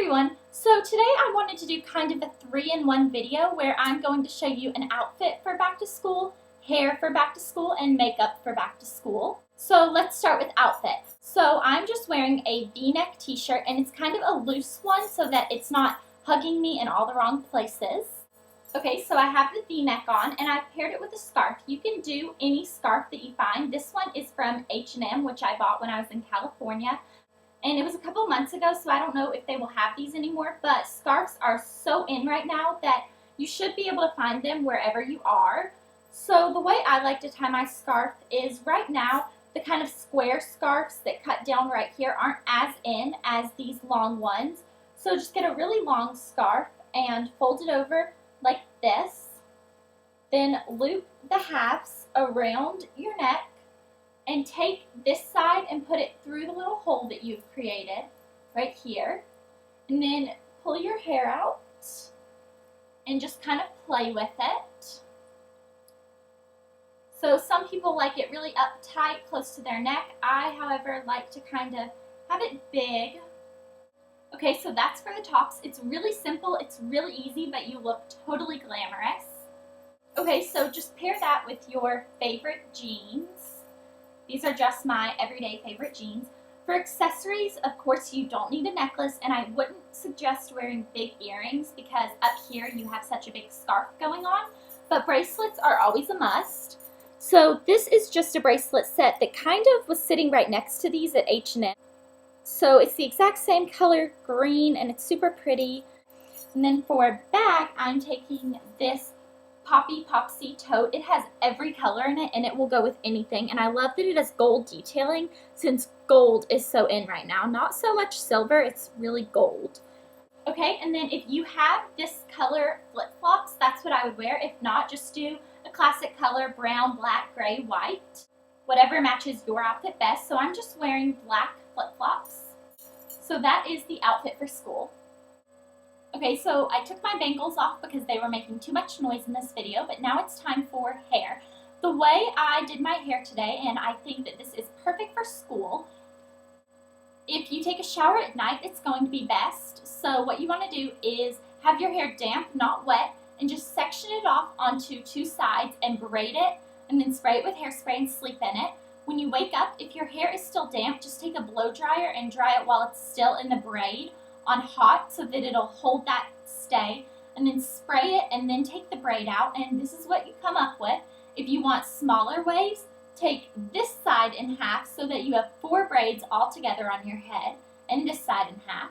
everyone! So today I wanted to do kind of a 3-in-1 video where I'm going to show you an outfit for back to school, hair for back to school, and makeup for back to school. So let's start with outfit. So I'm just wearing a V-neck t-shirt and it's kind of a loose one so that it's not hugging me in all the wrong places. Okay, so I have the V-neck on and I've paired it with a scarf. You can do any scarf that you find. This one is from H&M, which I bought when I was in California. And it was a couple months ago, so I don't know if they will have these anymore, but scarves are so in right now that you should be able to find them wherever you are. So the way I like to tie my scarf is right now, the kind of square scarves that cut down right here aren't as in as these long ones. So just get a really long scarf and fold it over like this. Then loop the halves around your neck. And take this side and put it through the little hole that you've created right here. And then pull your hair out and just kind of play with it. So some people like it really uptight, close to their neck. I, however, like to kind of have it big. Okay, so that's for the tops. It's really simple, it's really easy, but you look totally glamorous. Okay, so just pair that with your favorite jeans. These are just my everyday favorite jeans. For accessories, of course, you don't need a necklace, and I wouldn't suggest wearing big earrings because up here you have such a big scarf going on, but bracelets are always a must. So this is just a bracelet set that kind of was sitting right next to these at H&M. So it's the exact same color, green, and it's super pretty. And then for bag, I'm taking this Poppy Popsy tote. It has every color in it and it will go with anything, and I love that it has gold detailing since gold is so in right now. Not so much silver, it's really gold. Okay, and then if you have this color flip-flops, that's what I would wear. If not, just do a classic color, brown, black, gray, white. Whatever matches your outfit best. So I'm just wearing black flip-flops. So that is the outfit for school. Okay, so I took my bangles off because they were making too much noise in this video, but now it's time for hair. The way I did my hair today, and I think that this is perfect for school, if you take a shower at night, it's going to be best. So what you want to do is have your hair damp, not wet, and just section it off onto two sides and braid it, and then spray it with hairspray and sleep in it. When you wake up, if your hair is still damp, just take a blow dryer and dry it while it's still in the braid on hot so that it'll hold that stay, and then spray it and then take the braid out, and this is what you come up with. If you want smaller waves, take this side in half so that you have 4 braids all together on your head, and this side in half.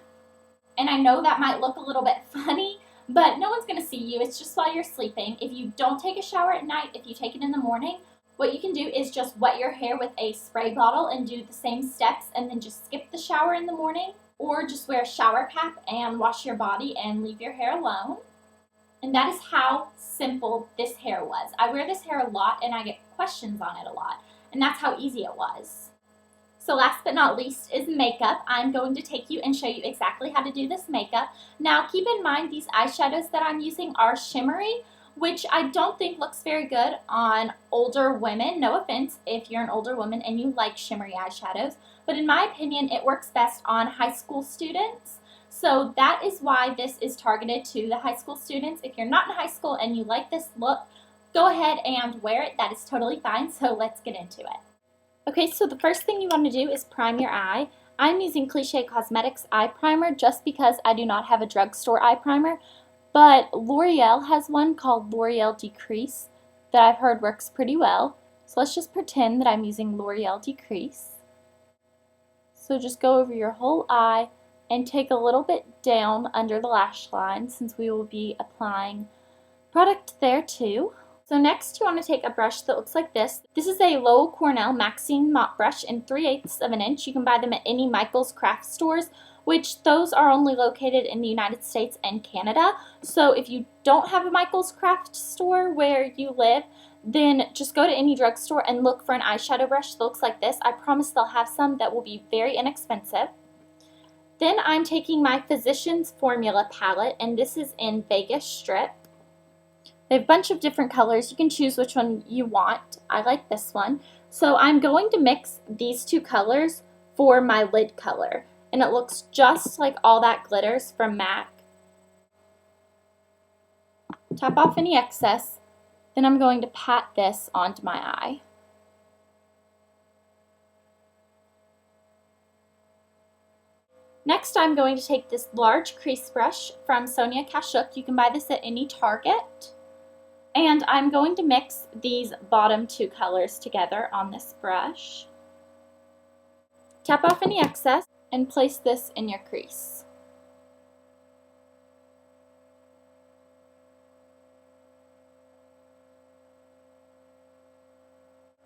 And I know that might look a little bit funny, but no one's going to see you. It's just while you're sleeping. If you don't take a shower at night, if you take it in the morning, what you can do is just wet your hair with a spray bottle and do the same steps and then just skip the shower in the morning. Or just wear a shower cap and wash your body and leave your hair alone. And that is how simple this hair was. I wear this hair a lot and I get questions on it a lot. And that's how easy it was. So last but not least is makeup. I'm going to take you and show you exactly how to do this makeup. Now keep in mind these eyeshadows that I'm using are shimmery, which I don't think looks very good on older women. No offense if you're an older woman and you like shimmery eyeshadows. But in my opinion, it works best on high school students. So that is why this is targeted to the high school students. If you're not in high school and you like this look, go ahead and wear it. That is totally fine. So let's get into it. Okay, so the first thing you want to do is prime your eye. I'm using Cliche Cosmetics eye primer just because I do not have a drugstore eye primer. But L'Oreal has one called L'Oreal Decrease that I've heard works pretty well. So let's just pretend that I'm using L'Oreal Decrease. So just go over your whole eye and take a little bit down under the lash line since we will be applying product there too. So next you want to take a brush that looks like this. This is a Lowell Cornell Maxine mop brush in 3/8 of an inch. You can buy them at any Michael's craft stores, which those are only located in the United States and Canada. So if you don't have a Michael's craft store where you live, then just go to any drugstore and look for an eyeshadow brush that looks like this. I promise they'll have some that will be very inexpensive. Then I'm taking my Physicians Formula palette, and this is in Vegas Strip. They have a bunch of different colors. You can choose which one you want. I like this one. So I'm going to mix these two colors for my lid color. and it looks just like all that glitters from MAC. Tap off any excess, then I'm going to pat this onto my eye. Next, I'm going to take this large crease brush from Sonia Kashuk. You can buy this at any Target. And I'm going to mix these bottom two colors together on this brush. Tap off any excess and place this in your crease.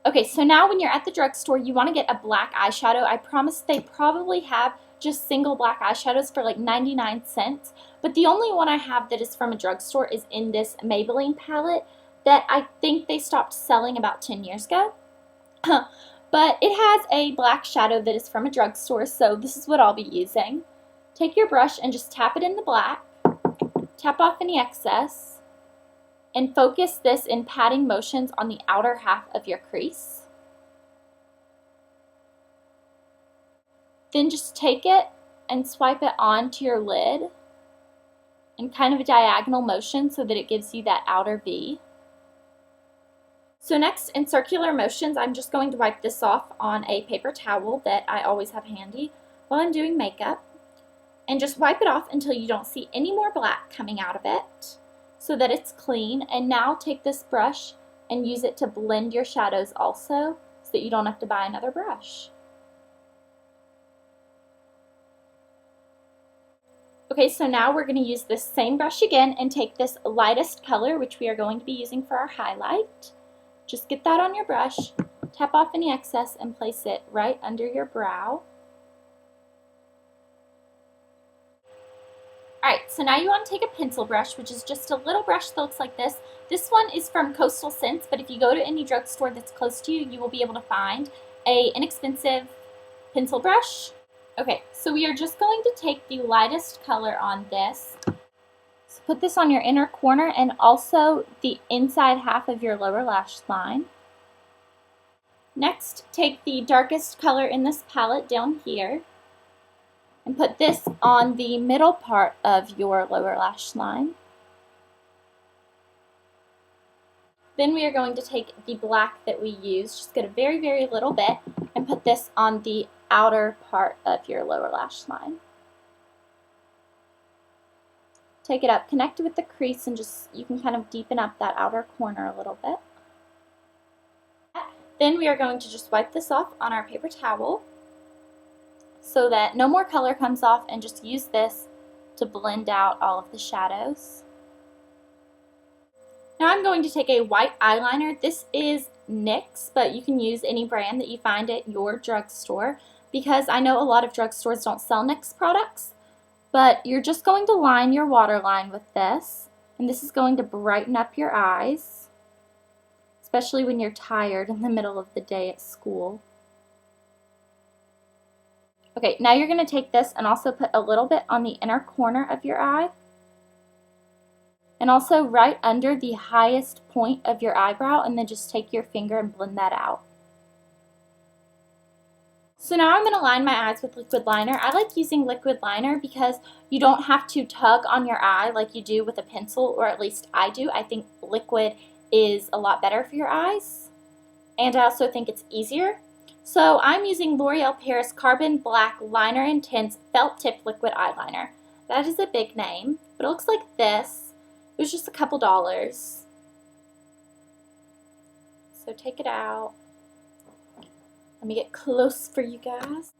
Okay, so now when you're at the drugstore, you want to get a black eyeshadow. I promise they probably have just single black eyeshadows for like 99 cents, but the only one I have that is from a drugstore is in this Maybelline palette that I think they stopped selling about 10 years ago. But it has a black shadow that is from a drugstore, so this is what I'll be using. Take your brush and just tap it in the black, tap off any excess, and focus this in patting motions on the outer half of your crease. Then just take it and swipe it onto your lid in kind of a diagonal motion so that it gives you that outer V. So next, in circular motions, I'm just going to wipe this off on a paper towel that I always have handy while I'm doing makeup. And just wipe it off until you don't see any more black coming out of it so that it's clean. And now take this brush and use it to blend your shadows also so that you don't have to buy another brush. Okay, so now we're going to use this same brush again and take this lightest color, which we are going to be using for our highlight. Just get that on your brush, tap off any excess, and place it right under your brow. Alright, so now you want to take a pencil brush, which is just a little brush that looks like this. This one is from Coastal Scents, but if you go to any drugstore that's close to you, you will be able to find an inexpensive pencil brush. Okay, so we are just going to take the lightest color on this. So put this on your inner corner and also the inside half of your lower lash line. Next, take the darkest color in this palette down here and put this on the middle part of your lower lash line. Then we are going to take the black that we used, just get a very, very little bit, and put this on the outer part of your lower lash line. Take it up, connect it with the crease, and you can kind of deepen up that outer corner a little bit. Then we are going to just wipe this off on our paper towel so that no more color comes off, and just use this to blend out all of the shadows. Now I'm going to take a white eyeliner. This is NYX, but you can use any brand that you find at your drugstore, because I know a lot of drugstores don't sell NYX products. But you're just going to line your waterline with this, and this is going to brighten up your eyes, especially when you're tired in the middle of the day at school. Okay, now you're going to take this and also put a little bit on the inner corner of your eye, and also right under the highest point of your eyebrow, and then just take your finger and blend that out. So now I'm going to line my eyes with liquid liner. I like using liquid liner because you don't have to tug on your eye like you do with a pencil, or at least I do. I think liquid is a lot better for your eyes, and I also think it's easier. So I'm using L'Oreal Paris Carbon Black Liner Intense Felt Tip Liquid Eyeliner. That is a big name, but it looks like this. It was just a couple dollars. So take it out. Let me get close for you guys.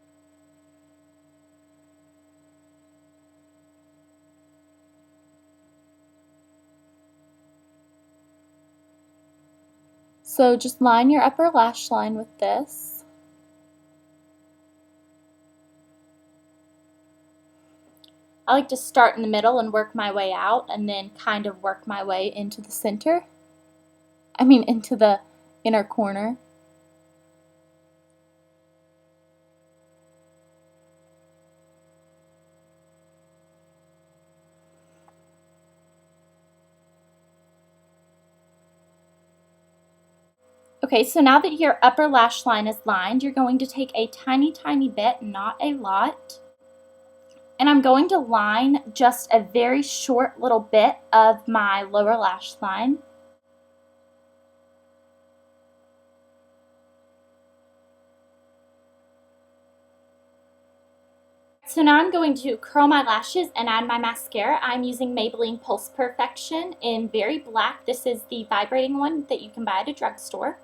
So just line your upper lash line with this. I like to start in the middle and work my way out, and then kind of work my way into the center. Into the inner corner. Okay, so now that your upper lash line is lined, you're going to take a tiny, tiny bit, not a lot, And I'm going to line just a very short little bit of my lower lash line. So now I'm going to curl my lashes and add my mascara. I'm using Maybelline Pulse Perfection in Very Black. This is the vibrating one that you can buy at a drugstore.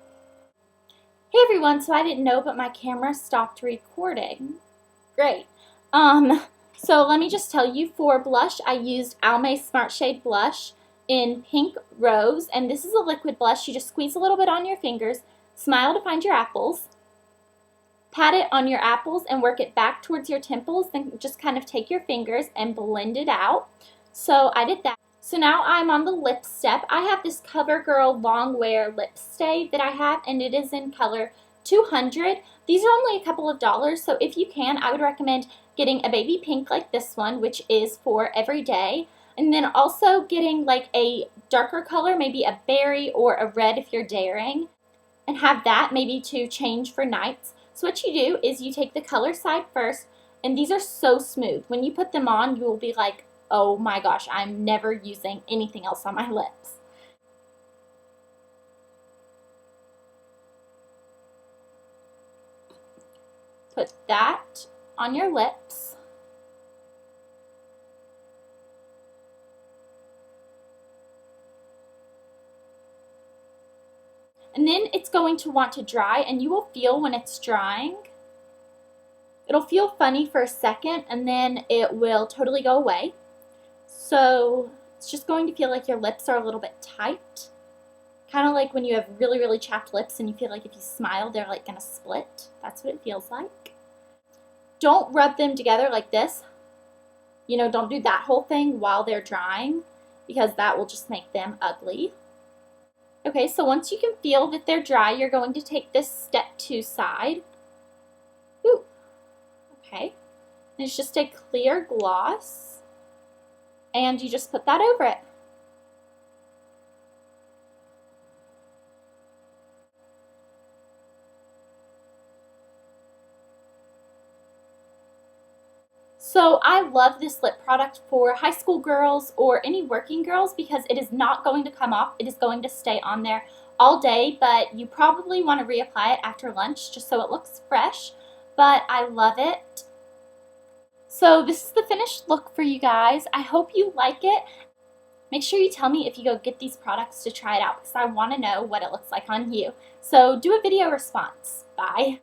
Hey everyone, so I didn't know, but my camera stopped recording. Great. So let me just tell you, for blush, I used Almay Smart Shade Blush in Pink Rose, and this is a liquid blush. You just squeeze a little bit on your fingers, smile to find your apples, pat it on your apples and work it back towards your temples, then just kind of take your fingers and blend it out. So I did that. So now I'm on the lip step. I have this CoverGirl Long Wear Lip Stay that I have, and it is in color 200. These are only a couple of dollars, so if you can, I would recommend getting a baby pink like this one, which is for every day, and then also getting like a darker color, maybe a berry or a red if you're daring, and have that maybe to change for nights. So what you do is you take the color side first, and these are so smooth. When you put them on, you will be like, oh my gosh, I'm never using anything else on my lips. Put that on your lips. And then it's going to want to dry, and you will feel when it's drying. It'll feel funny for a second, and then it will totally go away. So it's just going to feel like your lips are a little bit tight. Kind of like when you have really, really chapped lips and you feel like if you smile, they're like going to split. That's what it feels like. Don't rub them together like this. You know, don't do that whole thing while they're drying, because that will just make them ugly. Okay, so once you can feel that they're dry, you're going to take this step 2 side. Ooh. Okay. And it's just a clear gloss. And you just put that over it. So I love this lip product for high school girls or any working girls because it is not going to come off. It is going to stay on there all day, but you probably want to reapply it after lunch just so it looks fresh. But I love it. So this is the finished look for you guys. I hope you like it. Make sure you tell me if you go get these products to try it out because I want to know what it looks like on you. So do a video response. Bye.